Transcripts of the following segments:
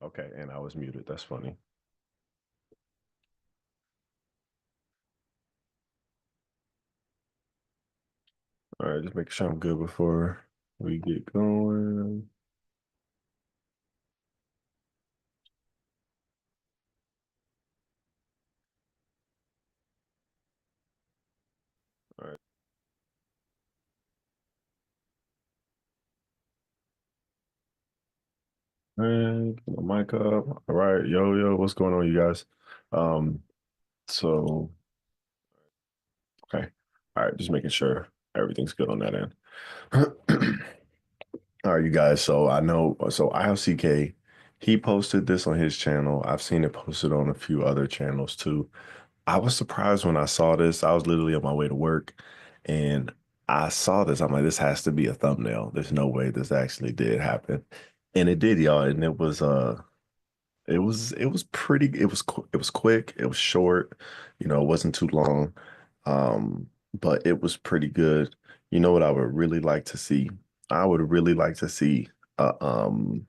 Okay, and I was muted. That's funny. All right, just making sure I'm good before we get going. All right. And get my mic up. All right, yo, what's going on, you guys? Um, so okay. All right, just making sure everything's good on that end. All right, you guys. So I know, so ILCK, he posted this on his channel. I've seen it posted on a few other channels too. I was surprised when I saw this. I was literally on my way to work and I saw this. I'm like, this has to be a thumbnail. There's no way this actually did happen. And it did, y'all. And it was pretty, it was quick, it was short, it wasn't too long. But it was pretty good. You know what I would really like to see? I would really like to see a um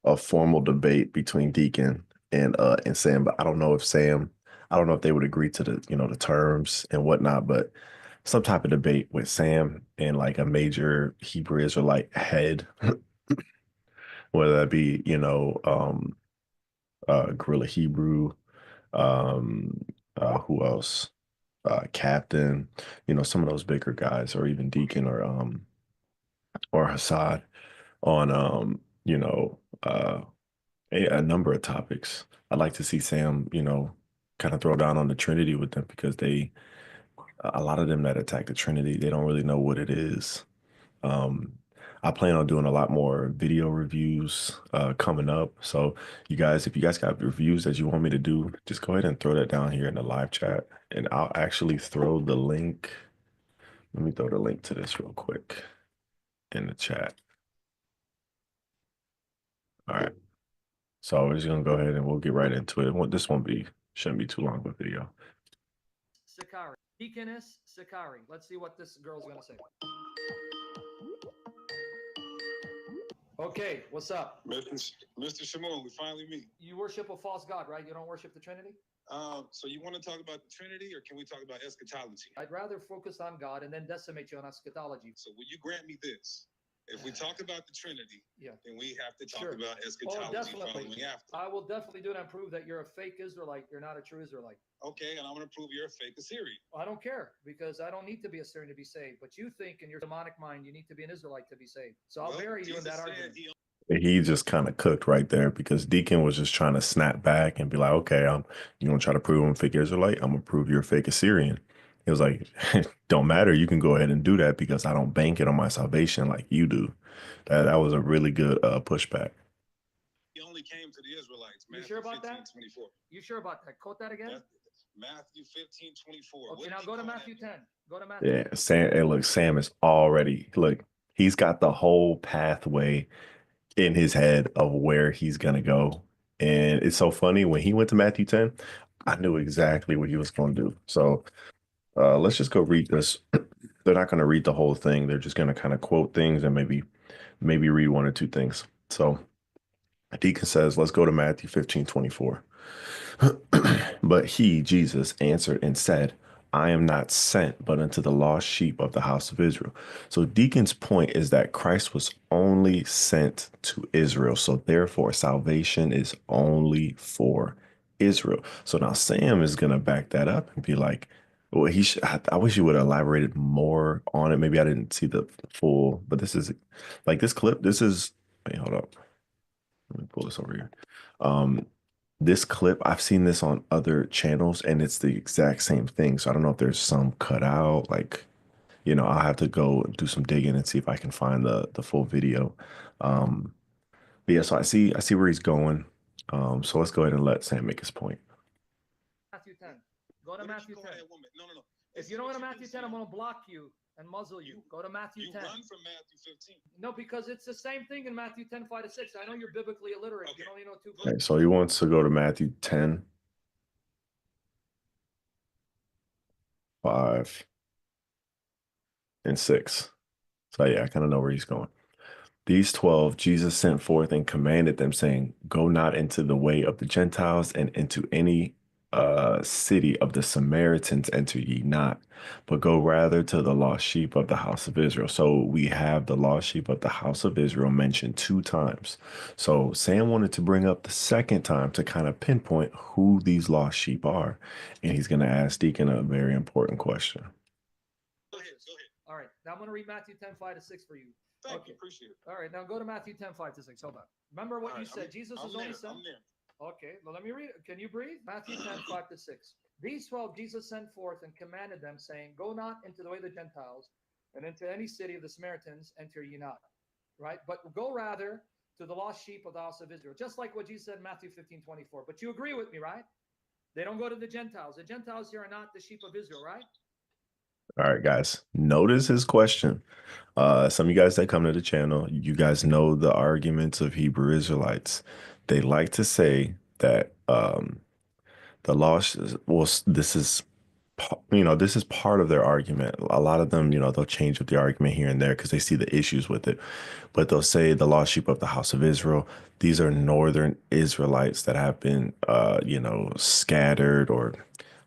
a formal debate between Deacon and Sam, but I don't know if they would agree to the terms and whatnot, but some type of debate with Sam and like a major Hebrew Israelite head, whether that be, Gorilla Hebrew, um, who else? Captain, some of those bigger guys, or even Deacon or Hassad on a number of topics. I'd like to see Sam, kind of throw down on the Trinity with them because a lot of them that attack the Trinity, they don't really know what it is. Um, I plan on doing a lot more video reviews coming up. So you guys, if you guys got reviews that you want me to do, just go ahead and throw that down here in the live chat, and I'll actually throw the link. Let me throw the link to this real quick in the chat. All right. So we're just gonna go ahead and we'll get right into it. This shouldn't be too long of a video. Sakari. Deaconess Sakari. Let's see what this girl's going to say. Okay, what's up? Mr. Shamoun, we finally meet. You worship a false god, right? You don't worship the Trinity? So you want to talk about the Trinity or can we talk about eschatology? I'd rather focus on God and then decimate you on eschatology. So will you grant me this? If we talk about the Trinity, then we have to talk about eschatology following after. I will definitely do it and prove that you're a fake Israelite. You're not a true Israelite. Okay, and I'm going to prove you're a fake Assyrian. I don't care because I don't need to be Assyrian to be saved. But you think in your demonic mind you need to be an Israelite to be saved. So I'll bury you in that argument. He just kind of cooked right there because Deacon was just trying to snap back and be like, okay, you gonna try to prove I'm a fake Israelite? I'm gonna prove you're a fake Assyrian. He was like, don't matter. You can go ahead and do that because I don't bank it on my salvation like you do. That was a really good pushback. He only came to the Israelites. You sure about that? 24. You sure about that? Quote that again. Matthew 15:24. Okay, now go to Matthew 10. Go to Matthew. Yeah, Sam. Hey, look, Sam is already he's got the whole pathway in his head of where he's gonna go. And it's so funny when he went to Matthew 10, I knew exactly what he was going to do. So let's just go read this. They're not going to read the whole thing. They're just going to kind of quote things and maybe read one or two things. So Deacon says, let's go to Matthew 15:24. But he, Jesus, answered and said, I am not sent but unto the lost sheep of the house of Israel. So Deacon's point is that Christ was only sent to Israel. So therefore, salvation is only for Israel. So now Sam is going to back that up and be like, well, I wish you would have elaborated more on it. Maybe I didn't see the full, but this is like this clip. Wait, hold up. Let me pull this over here. Um, this clip, I've seen this on other channels and it's the exact same thing. So I don't know if there's some cut out, I'll have to go and do some digging and see if I can find the full video. Um, but yeah, so I see where he's going. So let's go ahead and let Sam make his point. Matthew 10. Go to Matthew 10. No. If you don't go to Matthew 10, I'm going to block you and muzzle you. Go to Matthew 10. You run from Matthew 15. No, because it's the same thing in Matthew 10, 5-6. I know you're biblically illiterate. Okay. You only know two. Okay, so he wants to go to Matthew 10, 5, and 6. So yeah, I kind of know where he's going. These 12 Jesus sent forth and commanded them, saying, Go not into the way of the Gentiles, and into any city of the Samaritans enter ye not, but go rather to the lost sheep of the house of Israel. So we have the lost sheep of the house of Israel mentioned two times. So Sam wanted to bring up the second time to kind of pinpoint who these lost sheep are. And he's going to ask Deacon a very important question. Go ahead. All right. Now I'm going to read Matthew 10:5-6 for you. Thank you. Appreciate it. All right. Now go to Matthew 10:5-6. Hold on. Remember what you said. Jesus is only sent. Okay. Well, let me read it. Can you breathe? Matthew 10:5-6. These 12 Jesus sent forth and commanded them, saying, Go not into the way of the Gentiles, and into any city of the Samaritans enter ye not. Right? But go rather to the lost sheep of the house of Israel. Just like what Jesus said in Matthew 15:24. But you agree with me, right? They don't go to the Gentiles. The Gentiles here are not the sheep of Israel, right? All right, guys. Notice his question. Some of you guys that come to the channel, you guys know the arguments of Hebrew Israelites. They like to say that the lost well, this is this is part of their argument. A lot of them, they'll change up the argument here and there because they see the issues with it. But they'll say the lost sheep of the house of Israel. These are northern Israelites that have been scattered, or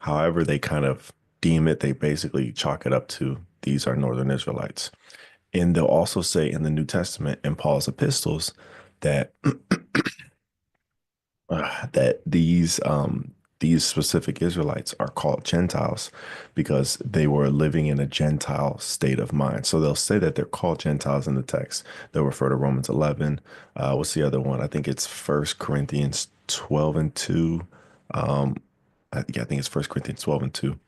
however they kind of deem it. They basically chalk it up to these are northern Israelites. And they'll also say in the New Testament in Paul's epistles that that these specific Israelites are called Gentiles because they were living in a Gentile state of mind. So they'll say that they're called Gentiles in the text. They'll refer to Romans 11. What's the other one? I think it's First Corinthians 12:2. I think it's First Corinthians 12:2.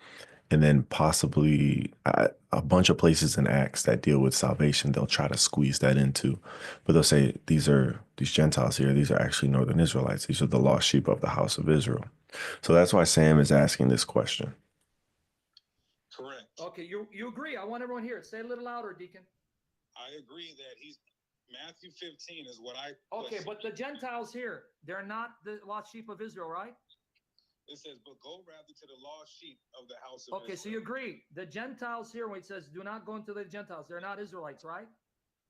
And then possibly a bunch of places in Acts that deal with salvation, they'll try to squeeze that into. But they'll say these Gentiles here, these are actually Northern Israelites. These are the lost sheep of the house of Israel. So that's why Sam is asking this question. Correct. Okay, you agree. I want everyone here. Say it a little louder, Deacon. I agree that Matthew 15 is what I Okay, but the Gentiles here, they're not the lost sheep of Israel, right? It says, but go rather to the lost sheep of the house of Israel. Okay, so you agree. The Gentiles here, when it says, do not go into the Gentiles, they're not Israelites, right?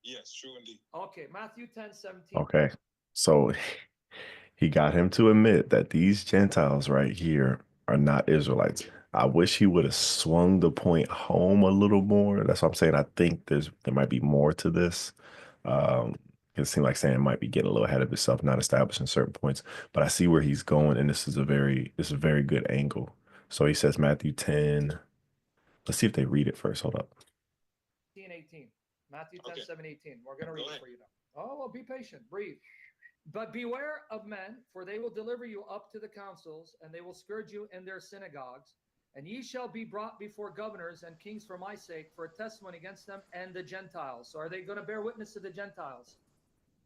Yes, true indeed. Okay, Matthew 10:17. Okay, so he got him to admit that these Gentiles right here are not Israelites. I wish he would have swung the point home a little more. That's what I'm saying. I think there might be more to this. It seems like Sam might be getting a little ahead of himself, not establishing certain points. But I see where he's going, and this is a very good angle. So he says Matthew 10. Let's see if they read it first. Hold up. 18. Matthew 10:7-18. We're going to read it for you now. Oh, well, be patient. Breathe. But beware of men, for they will deliver you up to the councils, and they will scourge you in their synagogues. And ye shall be brought before governors and kings for my sake, for a testimony against them and the Gentiles. So are they going to bear witness to the Gentiles?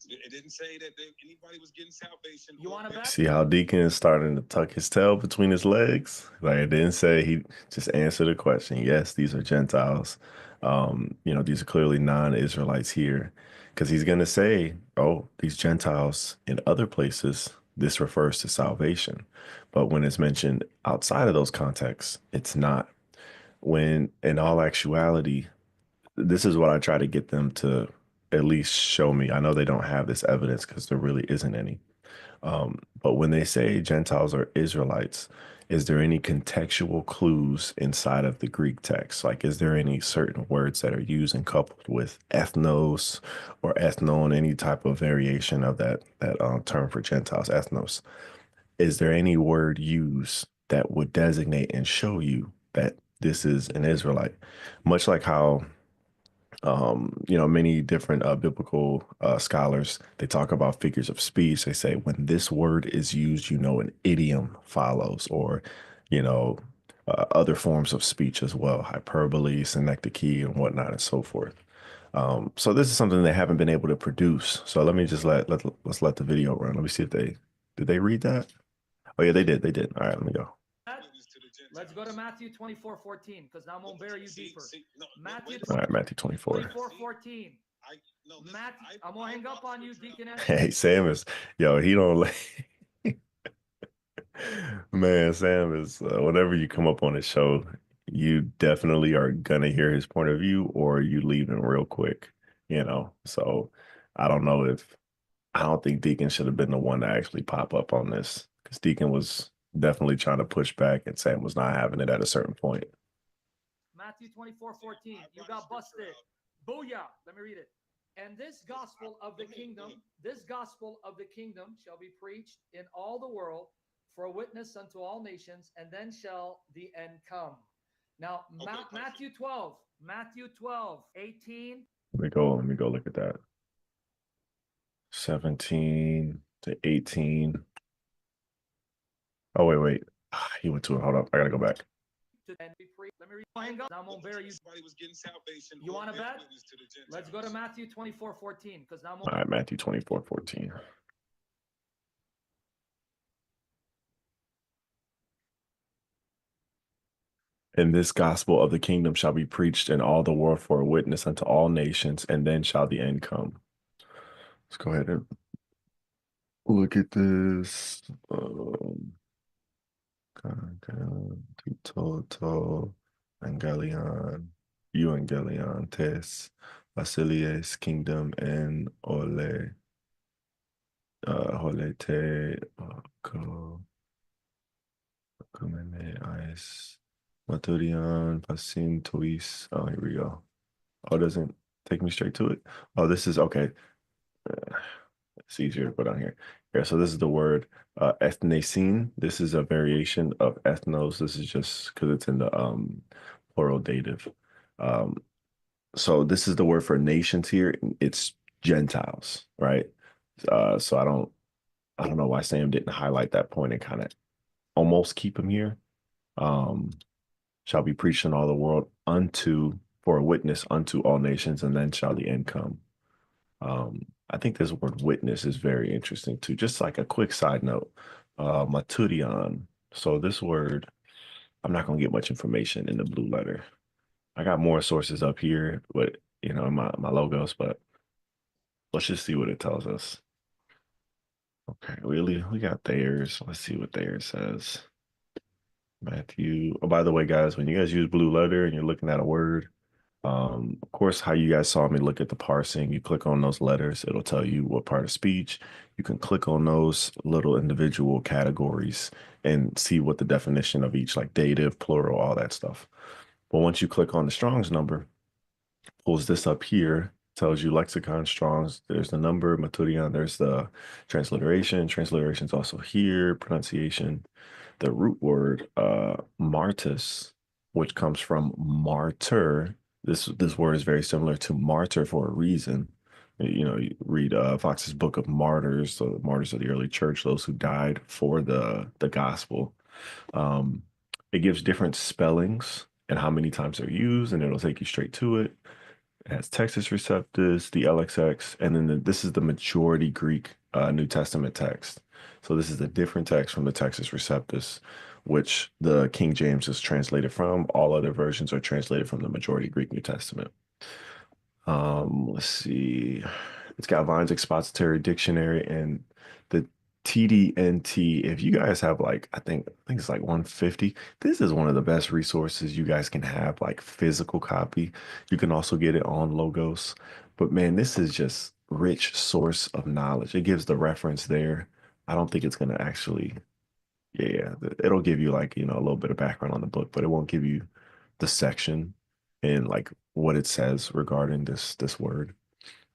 It didn't say that anybody was getting salvation. You want to bet? See how Deacon is starting to tuck his tail between his legs? Like it didn't say, he just answered the question. Yes, these are Gentiles. These are clearly non-Israelites here. Because he's going to say, oh, these Gentiles in other places, this refers to salvation. But when it's mentioned outside of those contexts, it's not. When in all actuality, this is what I try to get them to at least show me. I know they don't have this evidence because there really isn't any. But when they say Gentiles are Israelites, is there any contextual clues inside of the Greek text? Like, is there any certain words that are used and coupled with ethnos or ethnon, any type of variation of that term for Gentiles, ethnos? Is there any word used that would designate and show you that this is an Israelite? Much like how many different biblical scholars, they talk about figures of speech. They say when this word is used, an idiom follows, or, other forms of speech as well, hyperbole, synecdoche, and whatnot, and so forth. So this is something they haven't been able to produce. So let me just let's let the video run. Let me see if did they read that? Oh yeah, they did. They did. All right, let me go. Let's go to Matthew 24:14, because I'm going to bear you deeper. Matthew All right, Matthew 24. 24:14. Matthew, I'm going to hang up on you, Deacon. Hey, Sam is, he don't like, man, Sam is, whenever you come up on his show, you definitely are going to hear his point of view or you leave him real quick, so I don't know if I don't think Deacon should have been the one to actually pop up on this because Deacon was definitely trying to push back and Sam was not having it at a certain point. Matthew 24:14. You got busted. Booyah. Let me read it. And this gospel of the kingdom, shall be preached in all the world for a witness unto all nations, and then shall the end come. Now, Matthew 12:18. Let me go look at that. 17 to 18. Oh, wait. He went to it. Hold up. I gotta go back. Let me read. Now, I'm gonna bear you. You want to bet? Let's go to Matthew 24:14 because now. All right, Matthew 24:14. And this gospel of the kingdom shall be preached in all the world for a witness unto all nations, and then shall the end come. Let's go ahead and look at this. Toto, Angelion, Evangelion, Tes, Basileus, Kingdom, and Ole, Holete, Kumene, Ice, Maturian, Pasim, Tois. Oh, here we go. Oh, it doesn't take me straight to it. Oh, this is okay. It's easier to put on here. Yeah, so this is the word ethnesin. This is a variation of ethnos. This is just because it's in the plural dative. Um, so this is the word for nations here. It's Gentiles, right? So I don't know why Sam didn't highlight that point and kind of almost keep him here. Um, shall be preached in all the world unto for a witness unto all nations, and then shall the end come. I think this word witness is very interesting too. Just like a quick side note, maturion. So this word, I'm not gonna get much information in the blue letter. I got more sources up here, but you know, my logos, but let's just see what it tells us. Okay, we got theirs. Let's see what theirs says. Matthew. Oh, by the way, guys, when you guys use blue letter and you're looking at a word, of course, how you guys saw me look at the parsing, you click on those letters, it'll tell you what part of speech. You can click on those little individual categories and see what the definition of each, like dative, plural, all that stuff. But once you click on the Strong's number, pulls this up here, tells you lexicon Strong's, there's the number, Maturian, there's the transliteration. Transliteration's also here, pronunciation. The root word, martus, which comes from martyr. This word is very similar to martyr for a reason. You know, you read Fox's Book of Martyrs, the martyrs of the early church, those who died for the gospel. It gives different spellings and how many times they're used, and it'll take you straight to it. It has Textus Receptus, the LXX, and then this is the majority Greek New Testament text. So this is a different text from the Textus Receptus, which the King James is translated from. All other versions are translated from the majority Greek New Testament. Let's see. It's got Vine's Expository Dictionary and the TDNT. If you guys have like, I think it's like 150. This is one of the best resources you guys can have, like physical copy. You can also get it on Logos. But man, this is just rich source of knowledge. It gives the reference there. I don't think it's gonna actually, yeah, it'll give you like, you know, a little bit of background on the book, but it won't give you the section and like what it says regarding this word.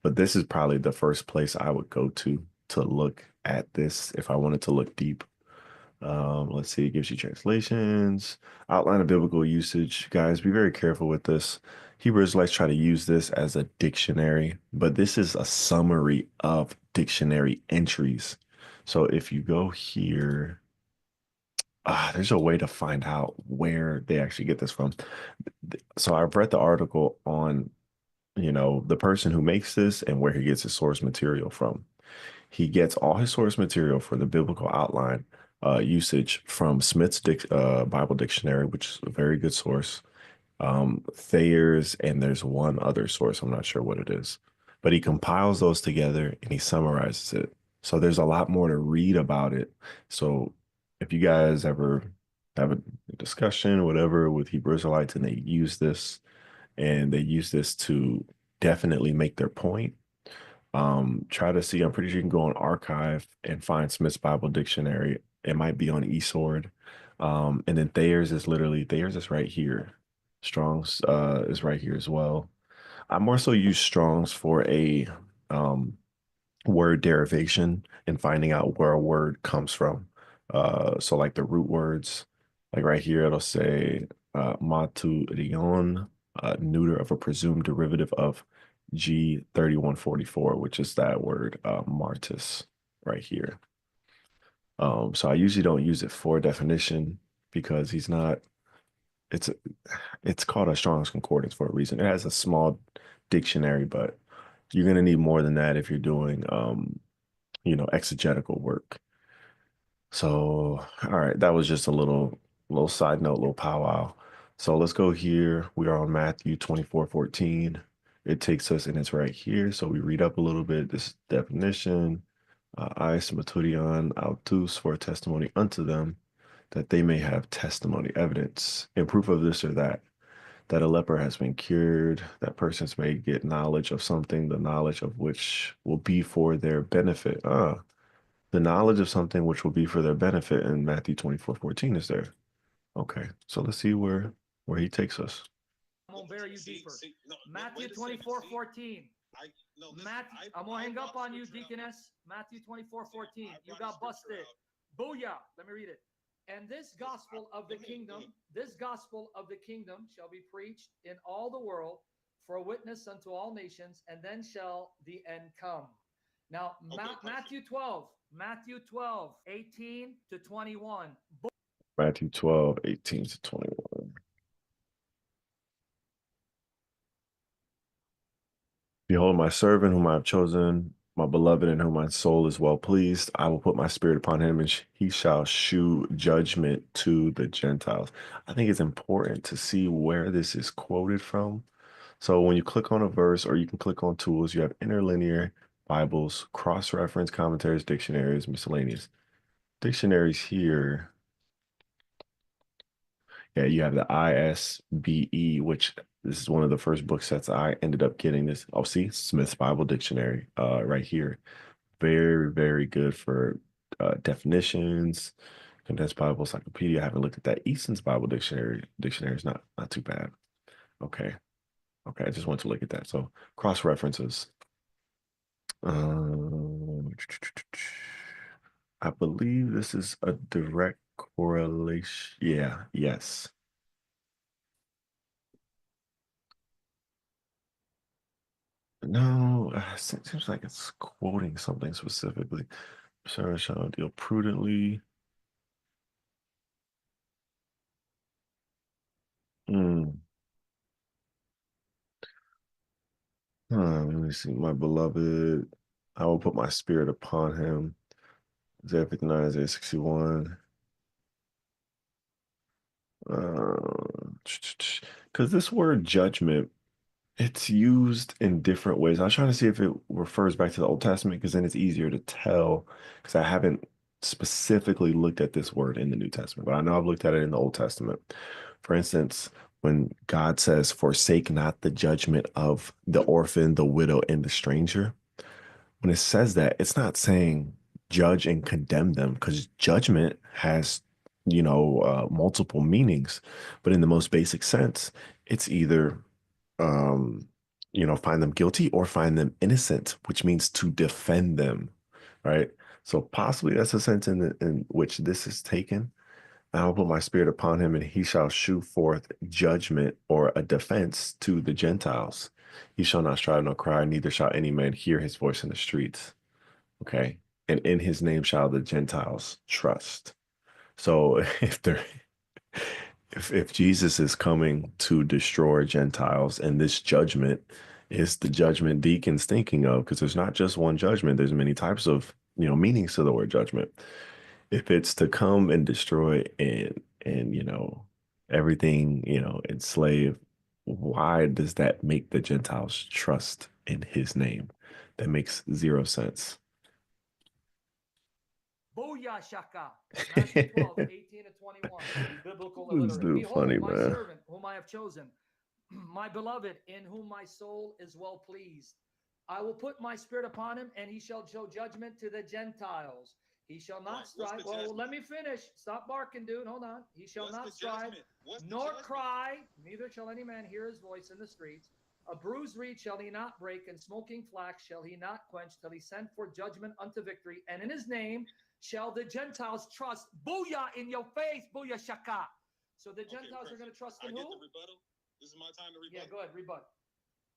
But this is probably the first place I would go to look at this if I wanted to look deep. Let's see, it gives you translations, outline of biblical usage. Guys, be very careful with this. Hebrew Israelites try to use this as a dictionary, but this is a summary of dictionary entries. So if you go here, there's a way to find out where they actually get this from. So I've read the article on, you know, the person who makes this and where he gets his source material from. He gets all his source material for the biblical outline usage from Smith's Bible Dictionary, which is a very good source. Thayer's, and there's one other source. I'm not sure what it is, but he compiles those together and he summarizes it. So there's a lot more to read about it. So if you guys ever have a discussion, whatever, with Hebrew Israelites and they use this to definitely make their point, Try to see. I'm pretty sure you can go on archive and find Smith's Bible Dictionary. It might be on eSword. And then Thayer's is right here. Strong's is right here as well. I more so use Strong's for a um word derivation and finding out where a word comes from. So like the root words, like right here, it'll say maturion, neuter of a presumed derivative of G3144, which is that word martis right here. So I usually don't use it for definition because he's not, it's it's called a Strong's Concordance for a reason. It has a small dictionary, but you're gonna need more than that if you're doing exegetical work. So, all right, that was just a little side note, little powwow. So let's go here. We are on Matthew 24:14. It takes us, and it's right here. So we read up a little bit. This definition, eis maturion autus for testimony unto them, that they may have testimony, evidence, and proof of this or that a leper has been cured, that persons may get knowledge of something, the knowledge of which will be for their benefit. The knowledge of something which will be for their benefit in Matthew 24:14 is there. Okay, so let's see where he takes us. I'm gonna bury you deeper. No, Matthew 24:14. I'm gonna hang up on you, Deaconess. Matthew 24:14. You got busted. Booyah. Let me read it. And this gospel of the kingdom shall be preached in all the world for a witness unto all nations, and then shall the end come. Now, Matthew 12, 18 to 21. Matthew 12, 18 to 21. Behold, my servant whom I have chosen, my beloved in whom my soul is well pleased. I will put my spirit upon him, and he shall shew judgment to the Gentiles. I think it's important to see where this is quoted from. So when you click on a verse, or you can click on tools, you have interlinear Bibles, cross-reference commentaries, dictionaries, miscellaneous. Dictionaries here. Yeah, you have the ISBE, which this is one of the first book sets I ended up getting this. Oh, see, Smith's Bible Dictionary, right here. Very, very good for definitions. Condensed Bible Encyclopedia. I haven't looked at that. Easton's Bible Dictionary. Dictionary is not too bad. Okay. Okay, I just want to look at that. So cross references. I believe this is a direct correlation. Yeah, yes. No, it seems like it's quoting something specifically. Sarah shall deal prudently. Hmm. Let me see. My beloved, I will put my spirit upon him. Isaiah 59, Isaiah 61. Because this word judgment, it's used in different ways. I was trying to see if it refers back to the Old Testament because then it's easier to tell because I haven't specifically looked at this word in the New Testament, but I know I've looked at it in the Old Testament. For instance, when God says, forsake not the judgment of the orphan, the widow, and the stranger, when it says that, it's not saying judge and condemn them because judgment has, multiple meanings. But in the most basic sense, it's either, um, find them guilty or find them innocent, which means to defend them, right? So possibly that's a sense in which this is taken. I will put my spirit upon him, and he shall shew forth judgment or a defense to the Gentiles. He shall not strive nor cry, neither shall any man hear his voice in the streets. Okay. And in his name shall the Gentiles trust. So if Jesus is coming to destroy Gentiles, and this judgment is the judgment Deacon's thinking of, because there's not just one judgment, there's many types of meanings to the word judgment. If it's to come and destroy and everything, enslave, why does that make the Gentiles trust in his name? That makes zero sense. Booyah shaka. Matthew 12, 18 to 21. Biblical This illiterate. dude Behold, funny, my man. servant, whom I have chosen, my beloved, in whom my soul is well pleased. I will put my spirit upon him, and he shall show judgment to the Gentiles. He shall not strive. Well, let me finish. Stop barking, dude. Hold on. He shall not strive, nor cry. Neither shall any man hear his voice in the streets. A bruised reed shall he not break, and smoking flax shall he not quench, till he send forth judgment unto victory. And in his name shall the Gentiles trust. Booyah in your face. Booyah shaka. So the Gentiles are going to trust in who? I get the rebuttal. This is my time to rebut. Yeah, go ahead. Rebut.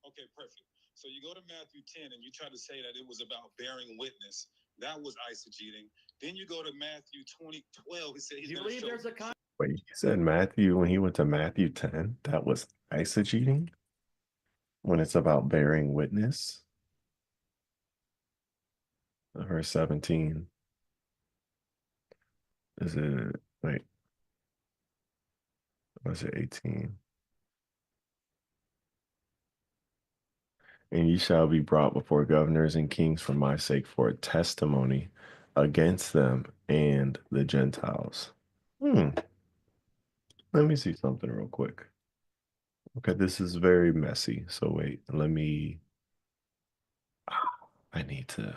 Okay, perfect. So you go to Matthew 10 and you try to say that it was about bearing witness. That was eisegeting. Then you go to Matthew 20:12. He said he's going to show. There's a Wait, he said Matthew when he went to Matthew 10, that was eisegeting when it's about bearing witness. Verse 17. Is it, wait, was it 18? And ye shall be brought before governors and kings for my sake for a testimony against them and the Gentiles. Let me see something real quick. Okay, this is very messy. So wait, let me, I need to,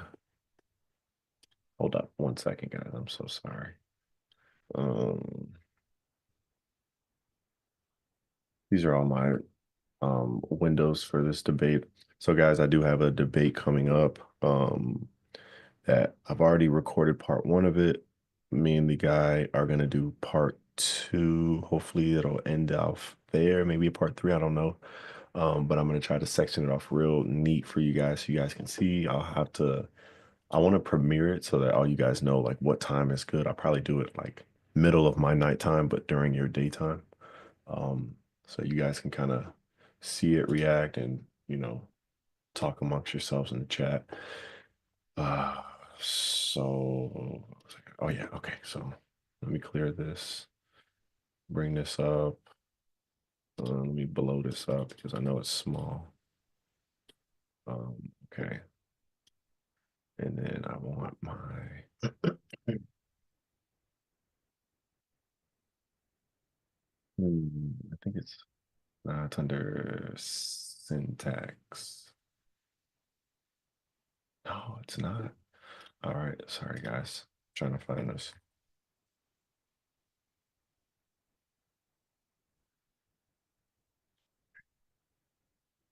hold up 1 second, guys. I'm so sorry. These are all my windows for this debate. So guys, I do have a debate coming up that I've already recorded part 1 of it. Me and the guy are going to do part 2. Hopefully it'll end off there, maybe a part 3, I don't know. But I'm going to try to section it off real neat for you guys so you guys can see. I want to premiere it so that all you guys know like what time is good. I'll probably do it like middle of my nighttime, but during your daytime. So you guys can kind of see it, react, and, talk amongst yourselves in the chat. So, oh yeah, okay. So let me clear this, bring this up. Let me blow this up because I know it's small. Okay. And then I want my, I think it's under syntax. No, it's not. All right, sorry guys. Trying to find this.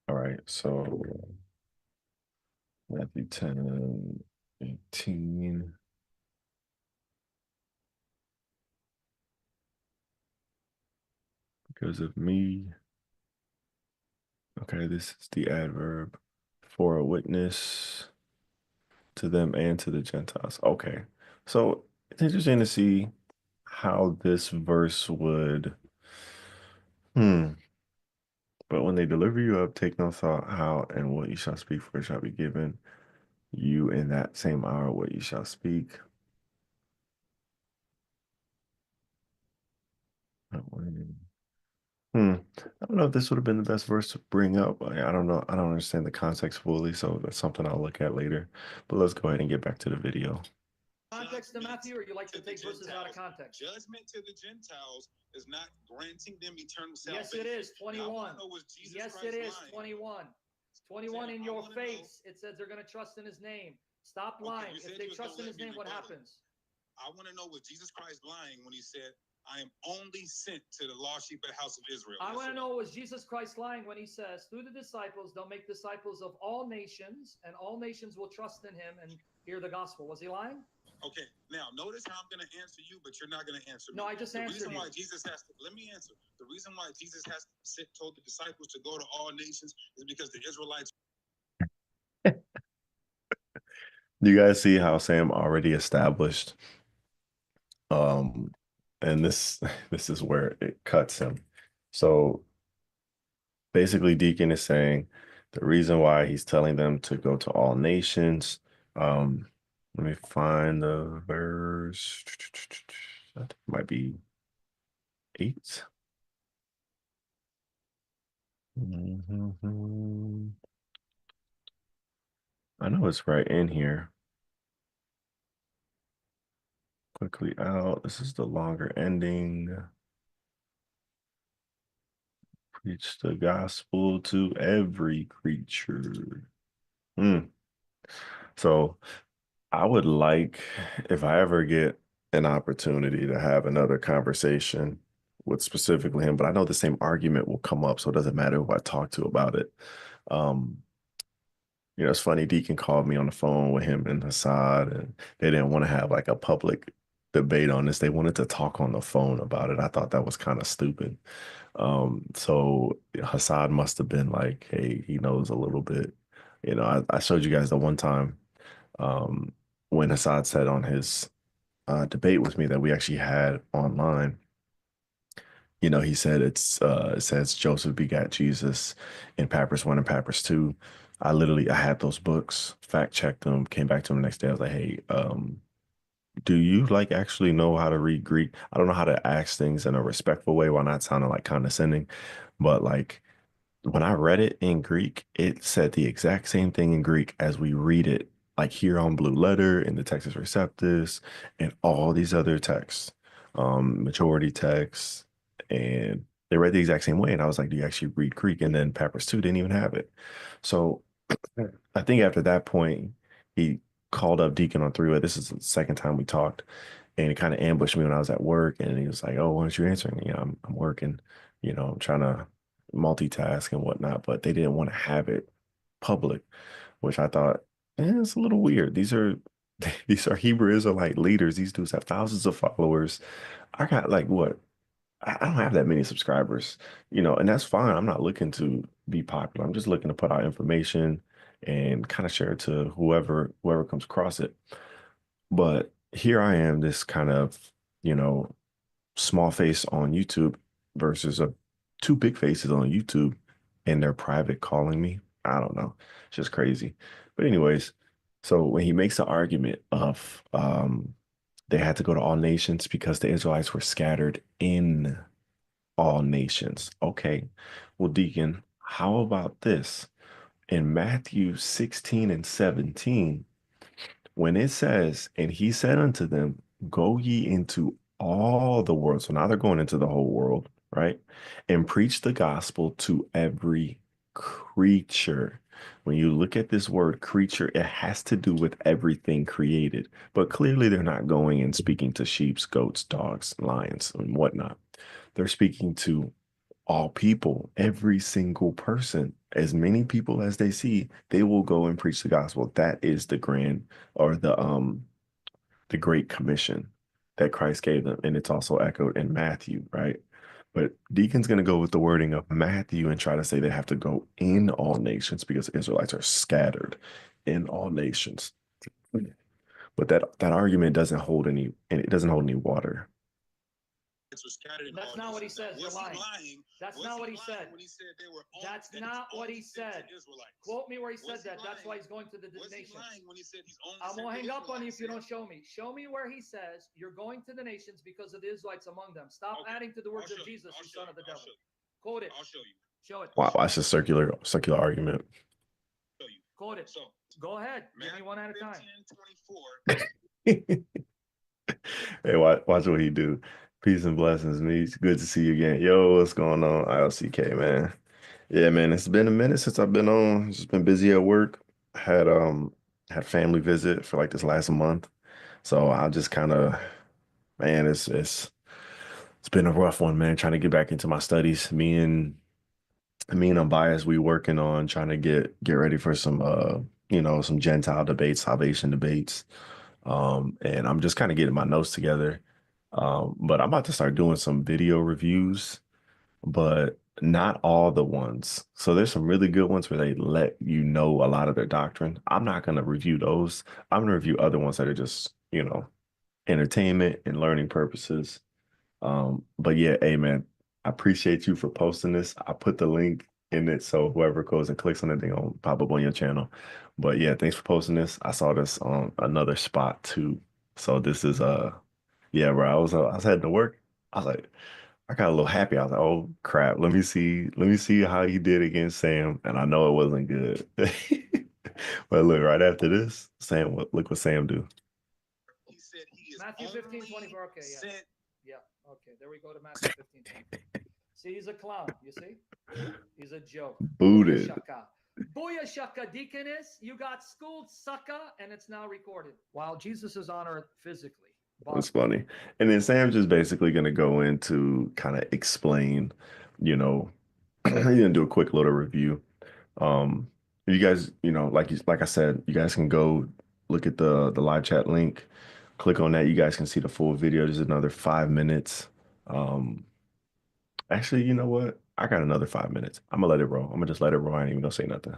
All right, so Matthew 10, 18. Because of me. Okay, this is the adverb for a witness to them and to the Gentiles. Okay, so it's interesting to see how this verse would, but when they deliver you up, take no thought how and what you shall speak, for it shall be given you in that same hour what you shall speak. I don't know if this would have been the best verse to bring up. I don't know. I don't understand the context fully, so that's something I'll look at later. But let's go ahead and get back to the video. Context to Matthew, or you like to take verses out of context? Judgment to the Gentiles is not granting them eternal salvation. Yes, it is. 21. Yes, it is. 21. 21 in your face. It says they're going to trust in his name. Stop lying. If they trust in his name, what happens? I want to know, was Jesus Christ lying when he said, I am only sent to the lost sheep of the house of Israel? I want to know, was Jesus Christ lying when he says, through the disciples, they'll make disciples of all nations, and all nations will trust in him and hear the gospel? Was he lying? Okay, now notice how I'm going to answer you, but you're not going to answer me. No, I just answered you. The reason why Jesus has to, let me answer. The reason why Jesus has told the disciples to go to all nations is because the Israelites. You guys see how Sam already established, and this is where it cuts him. So basically, Deacon is saying the reason why he's telling them to go to all nations. Let me find the verse. That might be 8. I know it's right in here. Quickly out. This is the longer ending. Preach the gospel to every creature. Mm. So I would like, if I ever get an opportunity to have another conversation with specifically him, but I know the same argument will come up, so it doesn't matter who I talk to about it. Um, it's funny, Deacon called me on the phone with him and Hassad, and they didn't want to have like a public debate on this. They wanted to talk on the phone about it. I thought that was kind of stupid. So Hassad must have been like, hey, he knows a little bit. I showed you guys the one time um, when Hassad said on his debate with me that we actually had online. He said it says Joseph begat Jesus in Papyrus 1 and Papyrus 2. I had those books, fact checked them, came back to him the next day. I was like, hey, do you like actually know how to read Greek? I don't know how to ask things in a respectful way while not sounding like condescending, but like when I read it in Greek, it said the exact same thing in Greek as we read it, like here on Blue Letter in the Texas Receptus and all these other texts, majority texts, and they read the exact same way. And I was like, do you actually read Greek? And then Papyrus 2 didn't even have it. So I think after that point, he called up Deacon on three-way. This is the second time we talked, and he kind of ambushed me when I was at work. And he was like, "Oh, why aren't you answering?" I'm working. I'm trying to multitask and whatnot. But they didn't want to have it public, which I thought, it's a little weird. These are these are Hebrew Israelite leaders. These dudes have thousands of followers. I got like what? I don't have that many subscribers, and that's fine. I'm not looking to be popular. I'm just looking to put out information and kind of share it to whoever comes across it. But here I am, this kind of, you know, small face on YouTube versus two big faces on YouTube and they're private calling me. I don't know. It's just crazy. But anyways, so when he makes the argument of they had to go to all nations because the Israelites were scattered in all nations. Okay. Well, Deacon, how about this? In Matthew 16 and 17, when it says, and he said unto them, go ye into all the world. So now they're going into the whole world, right? And preach the gospel to every creature. When you look at this word creature, it has to do with everything created. But clearly, they're not going and speaking to sheep, goats, dogs, lions, and whatnot. They're speaking to all people, every single person, as many people as they see, they will go and preach the gospel. That is the grand or the great commission that Christ gave them. And it's also echoed in Matthew, right? But Deacon's going to go with the wording of Matthew and try to say they have to go in all nations because the Israelites are scattered in all nations. But that argument doesn't hold any, and it doesn't hold any water. That's not what he says. You're lying. That's not what he said. That's not what he said. Quote me where he said that. That's why he's going to the nations. I'm going to hang up on you if you don't show me. Show me where he says you're going to the nations because of the Israelites among them. Stop adding to the words of Jesus, you son of the devil. Quote it. I'll show you. Show it. Wow, that's a circular argument. Quote it. Go ahead. Give me one at a time. 24. Hey, watch what he do. Peace and blessings, me. Good to see you again. Yo, what's going on? ILCK, man. Yeah, man. It's been a minute since I've been on. Just been busy at work. Had family visit for like this last month. So I just kind of, man, it's been a rough one, man. Trying to get back into my studies. Me and Unbiased, we working on trying to get ready for some some Gentile debates, salvation debates. And I'm just kind of getting my notes together. But I'm about to start doing some video reviews, but not all the ones. So there's some really good ones where they let you know a lot of their doctrine. I'm not going to review those. I'm going to review other ones that are just, entertainment and learning purposes. But yeah, hey man, I appreciate you for posting this. I put the link in it so whoever goes and clicks on it, they gonna pop up on your channel. But yeah, thanks for posting this. I saw this on another spot too. So this is yeah, bro. I was heading to work. I was like, I got a little happy. I was like, oh crap, let me see how he did against Sam. And I know it wasn't good. But look, right after this, look what Sam do. He said he is Matthew 15:24. Okay, yeah. Yeah. Okay, there we go to Matthew 15:24. See, he's a clown. You see? He's a joke. Booted. Shaka. Booyah shaka deaconess, you got schooled, sucker, and it's now recorded. While Jesus is on earth physically. It's funny. And then Sam's just basically going to go into kind of explain, you know, he's going to do a quick little review. Um, you guys, like I said, you guys can go look at the live chat link, click on that. You guys can see the full video. There's another 5 minutes. Um, Actually, you know what? I got another 5 minutes. I'm gonna let it roll. I'm gonna just let it roll. I ain't even gonna say nothing.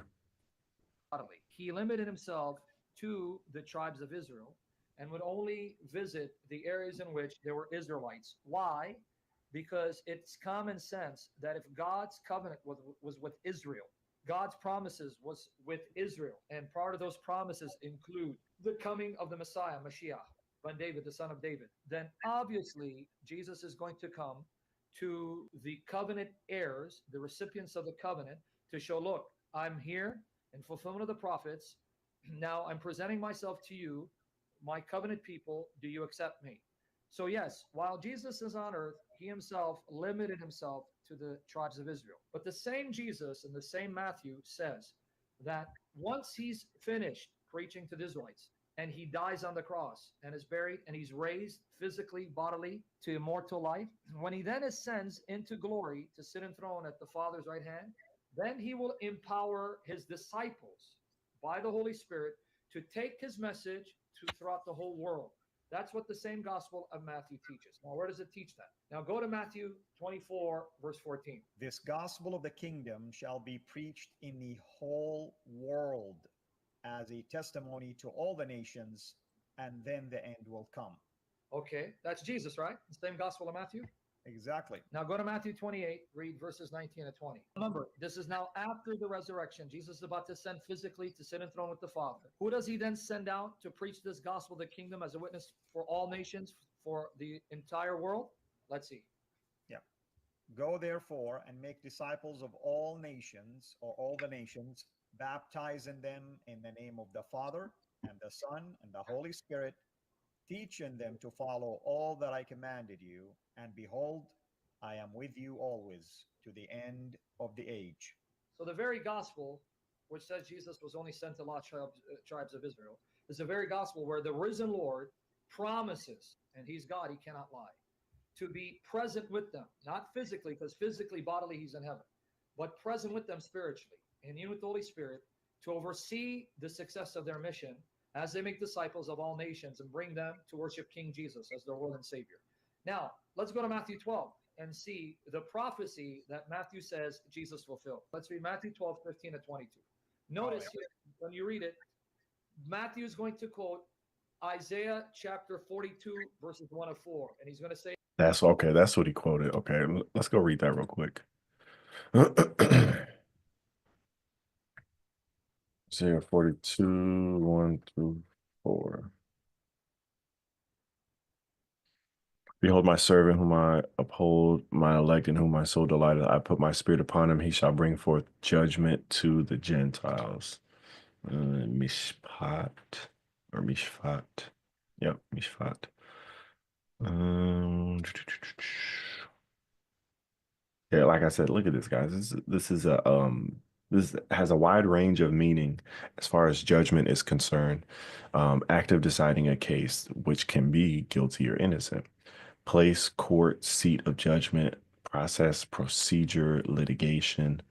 He limited himself to the tribes of Israel and would only visit the areas in which there were Israelites. Why? Because it's common sense that if God's covenant was with Israel, God's promises was with Israel, and part of those promises include the coming of the Messiah, Mashiach, Ben David, the son of David, then obviously Jesus is going to come to the covenant heirs, the recipients of the covenant, to show, look, I'm here in fulfillment of the prophets. Now I'm presenting myself to you, my covenant people. Do you accept me? So, yes, while Jesus is on earth, he himself limited himself to the tribes of Israel. But the same Jesus and the same Matthew says that once he's finished preaching to the Israelites and he dies on the cross and is buried and he's raised physically, bodily to immortal life, when he then ascends into glory to sit enthroned at the Father's right hand, then he will empower his disciples by the Holy Spirit to take his message to throughout the whole world. That's what the same gospel of Matthew teaches. Now, where does it teach that? Now, go to Matthew 24, verse 14. This gospel of the kingdom shall be preached in the whole world as a testimony to all the nations, and then the end will come. Okay, that's Jesus, right? The same gospel of Matthew? Exactly. Now go to Matthew 28, read verses 19 and 20. Remember, this is now after the resurrection. Jesus is about to ascend physically to sit enthroned with the Father. Who does he then send out to preach this gospel of the kingdom as a witness for all nations, for the entire world? Let's see. Yeah. Go therefore and make disciples of all nations, or all the nations, baptizing them in the name of the Father and the Son and the Holy Spirit, teaching them to follow all that I commanded you, and behold, I am with you always to the end of the age. So the very gospel, which says Jesus was only sent to lost tribes of Israel, is the very gospel where the risen Lord promises, and he's God, he cannot lie, to be present with them, not physically, because physically, bodily, he's in heaven, but present with them spiritually, and in with the Holy Spirit, to oversee the success of their mission as they make disciples of all nations and bring them to worship King Jesus as their Lord and Savior. Now, let's go to Matthew 12 and see the prophecy that Matthew says Jesus fulfilled. Let's read Matthew 12, 15 to 22. Notice here, when you read it, Matthew is going to quote Isaiah chapter 42, verses 1 to 4. And he's going to say, That's okay. That's what he quoted. Okay, let's go read that real quick. Isaiah 42, 1 through 4. Behold, my servant whom I uphold, my elect in whom my soul delighted. I put my spirit upon him. He shall bring forth judgment to the Gentiles. Mishpat or Mishpat. Yep, Mishpat. Um, yeah, like I said, look at this, guys. This has a wide range of meaning as far as judgment is concerned. Act of deciding a case, which can be guilty or innocent. Place, court, seat of judgment, process, procedure, litigation,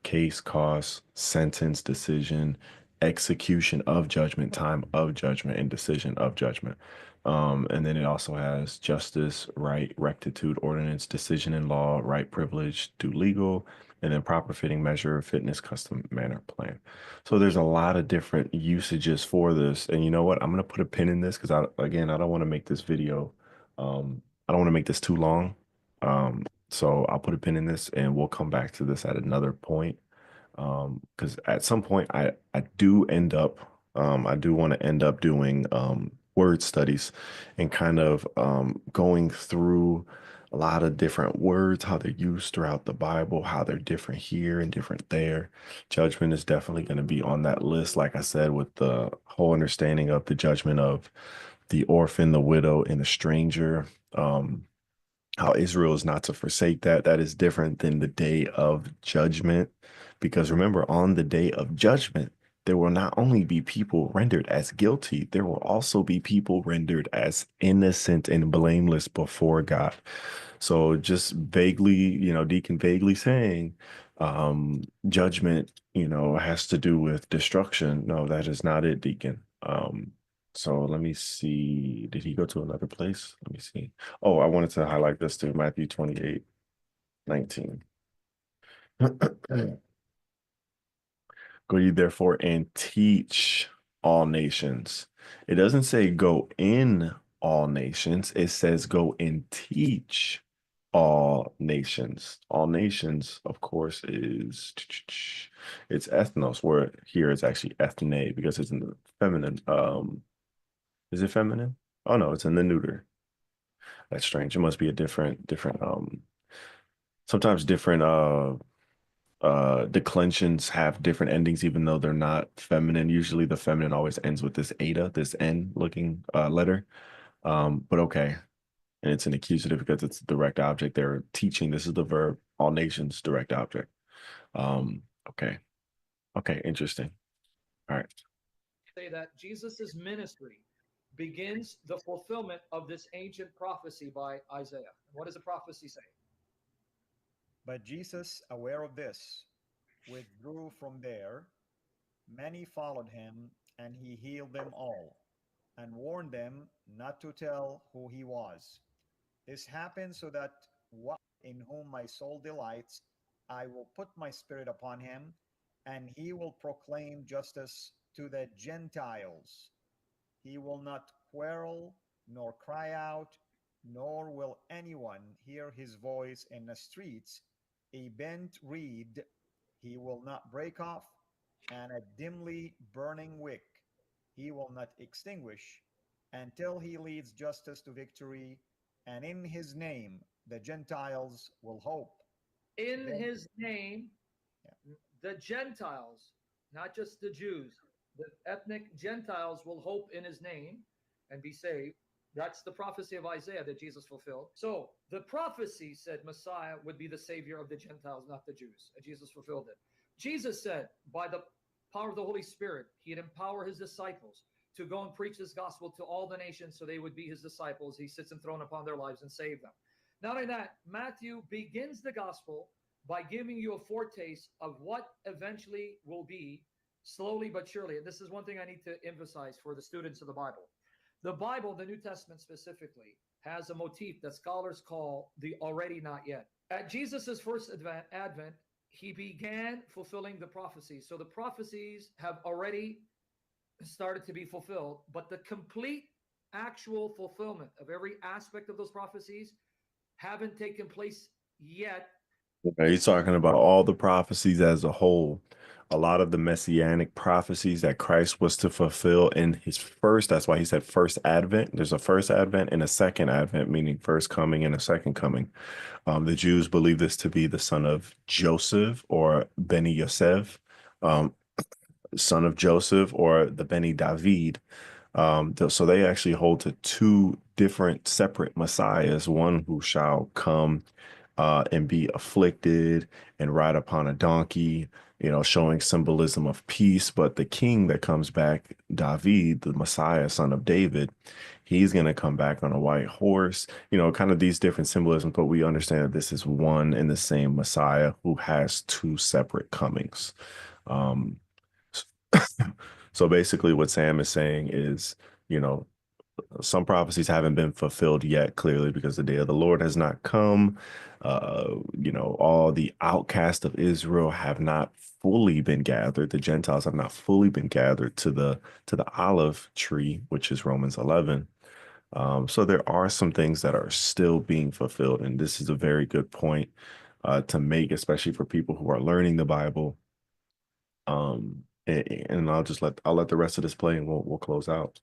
case, cause, sentence, decision, execution of judgment, time of judgment, and decision of judgment. And then it also has justice, right, rectitude, ordinance, decision in law, right, privilege, do legal, and then proper fitting measure, fitness, custom, manner, plan. So there's a lot of different usages for this. And you know what? I'm going to put a pin in this because I don't want to make this video. I don't want to make this too long. So I'll put a pin in this and we'll come back to this at another point. Because at some point I do want to end up doing word studies and kind of going through a lot of different words, how they're used throughout the Bible, how they're different here and different there. Judgment is definitely going to be on that list, like I said, with the whole understanding of the judgment of the orphan, the widow, and the stranger. How Israel is not to forsake that. That is different than the day of judgment, Because remember, on the day of judgment, there will not only be people rendered as guilty, there will also be people rendered as innocent and blameless before God. So just vaguely, Deacon vaguely saying, judgment, has to do with destruction. No, that is not it, Deacon. So let me see. Did he go to another place? Let me see. Oh, I wanted to highlight this too, Matthew 28:19. Go ye therefore and teach all nations. It doesn't say go in all nations. It says go and teach all nations. All nations, of course, is it's ethnos, where here it's actually ethne because it's in the feminine. Is it feminine? Oh no, it's in the neuter. That's strange. It must be a different sometimes different declensions have different endings even though they're not feminine. Usually the feminine always ends with this eta, this n looking letter. But okay. And it's an accusative because it's a direct object. They're teaching. This is the verb, all nations, direct object. Okay. Okay, interesting. All right. Say that Jesus's ministry begins the fulfillment of this ancient prophecy by Isaiah. What does the prophecy say? But Jesus, aware of this, withdrew from there. Many followed him, and he healed them all, and warned them not to tell who he was. This happened so that one in whom my soul delights, I will put my spirit upon him, and he will proclaim justice to the Gentiles. He will not quarrel nor cry out, nor will anyone hear his voice in the streets. A bent reed he will not break off, and a dimly burning wick he will not extinguish, until he leads justice to victory, and in his name the Gentiles will hope. In Then, his name, yeah, the Gentiles, not just the Jews, the ethnic Gentiles will hope in his name and be saved. That's the prophecy of Isaiah that Jesus fulfilled. So the prophecy said Messiah would be the savior of the Gentiles, not the Jews. And Jesus fulfilled it. Jesus said, by the power of the Holy Spirit, he'd empower his disciples to go and preach this gospel to all the nations so they would be his disciples. He sits enthroned upon their lives and save them. Not only that, Matthew begins the gospel by giving you a foretaste of what eventually will be slowly but surely. And this is one thing I need to emphasize for the students of the Bible. The Bible, the New Testament specifically, has a motif that scholars call the already not yet. At Jesus's first advent, he began fulfilling the prophecies. So the prophecies have already started to be fulfilled, but the complete actual fulfillment of every aspect of those prophecies haven't taken place yet. Okay, he's talking about all the prophecies as a whole. A lot of the messianic prophecies that Christ was to fulfill in his first, that's why he said first advent. There's a first advent and a second advent, meaning first coming and a second coming. The Jews believe this to be the son of Joseph or Beni Yosef, um, son of Joseph or the Beni David. So they actually hold to two different separate messiahs, one who shall come and be afflicted and ride upon a donkey, showing symbolism of peace. But the king that comes back, David, the Messiah, son of David, he's going to come back on a white horse, kind of these different symbolisms. But we understand that this is one and the same Messiah who has two separate comings. Um, so basically, what Sam is saying is, you know, some prophecies haven't been fulfilled yet, clearly, because the day of the Lord has not come. All the outcasts of Israel have not fully been gathered. The Gentiles have not fully been gathered to the olive tree, which is Romans 11. So there are some things that are still being fulfilled, and this is a very good point to make, especially for people who are learning the Bible. And I'll let the rest of this play, and we'll close out.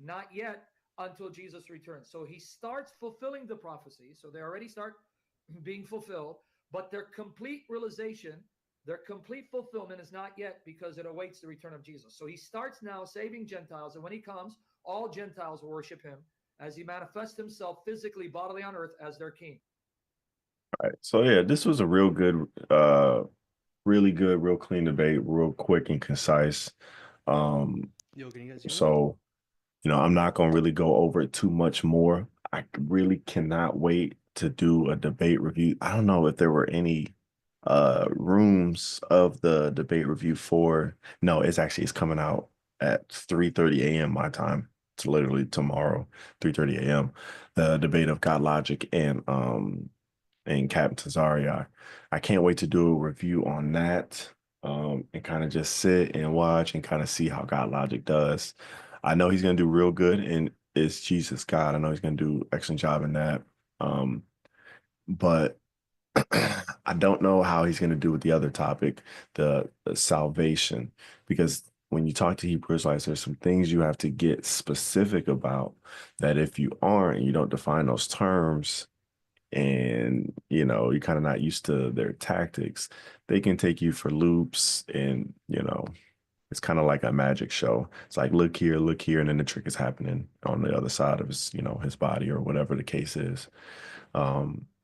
Not yet until Jesus returns. So he starts fulfilling the prophecy. So they already start being fulfilled, but their complete realization, their complete fulfillment is not yet because it awaits the return of Jesus. So he starts now saving Gentiles. And when he comes, all Gentiles will worship him as he manifests himself physically, bodily on earth as their king. All right. So yeah, this was a real good really good, real clean debate, real quick and concise. Um, Yo, can you guys hear me? so, I'm not gonna really go over it too much more. I really cannot wait to do a debate review. I don't know if there were any rooms of the debate review for no, it's coming out at 3:30 a.m. my time. It's literally tomorrow, 3:30 a.m. The debate of God Logic and Captain Tazari. I can't wait to do a review on that, and kind of just sit and watch and kind of see how God Logic does. I know he's gonna do real good in Is Jesus God? I know he's gonna do excellent job in that. But I don't know how he's gonna do with the other topic, the salvation, because when you talk to Hebrew Israelites, there's some things you have to get specific about that if you aren't, you don't define those terms, and you're kind of not used to their tactics, they can take you for loops, and it's kind of like a magic show. It's like look here, and then the trick is happening on the other side of his body or whatever the case is.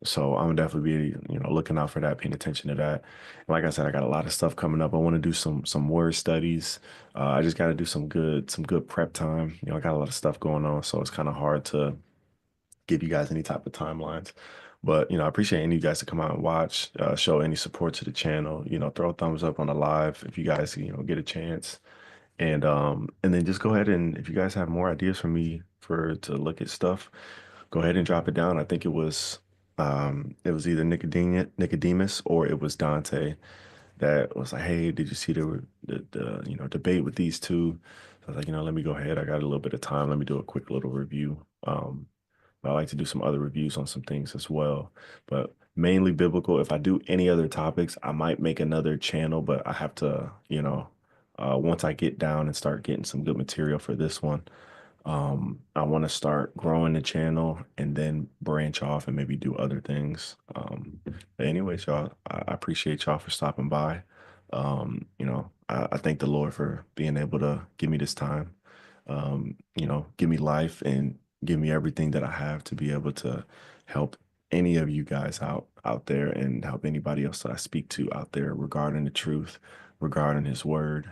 So I'm definitely be looking out for that, paying attention to that. And like I said, I got a lot of stuff coming up. I want to do some word studies. I just got to do some good prep time. I got a lot of stuff going on, so it's kind of hard to give you guys any type of timelines. But I appreciate any of you guys to come out and watch, show any support to the channel. Throw a thumbs up on the live if you guys get a chance, and then just go ahead, and if you guys have more ideas for me to look at stuff, go ahead and drop it down. I think it was either Nicodemus or it was Dante that was like, hey, did you see the debate with these two? So I was like, let me go ahead. I got a little bit of time. Let me do a quick little review. I like to do some other reviews on some things as well, but mainly biblical. If I do any other topics, I might make another channel, but I have to, once I get down and start getting some good material for this one, I want to start growing the channel and then branch off and maybe do other things. But anyways, y'all, I appreciate y'all for stopping by. I thank the Lord for being able to give me this time, give me life and give me everything that I have to be able to help any of you guys out there and help anybody else that I speak to out there regarding the truth, regarding his word.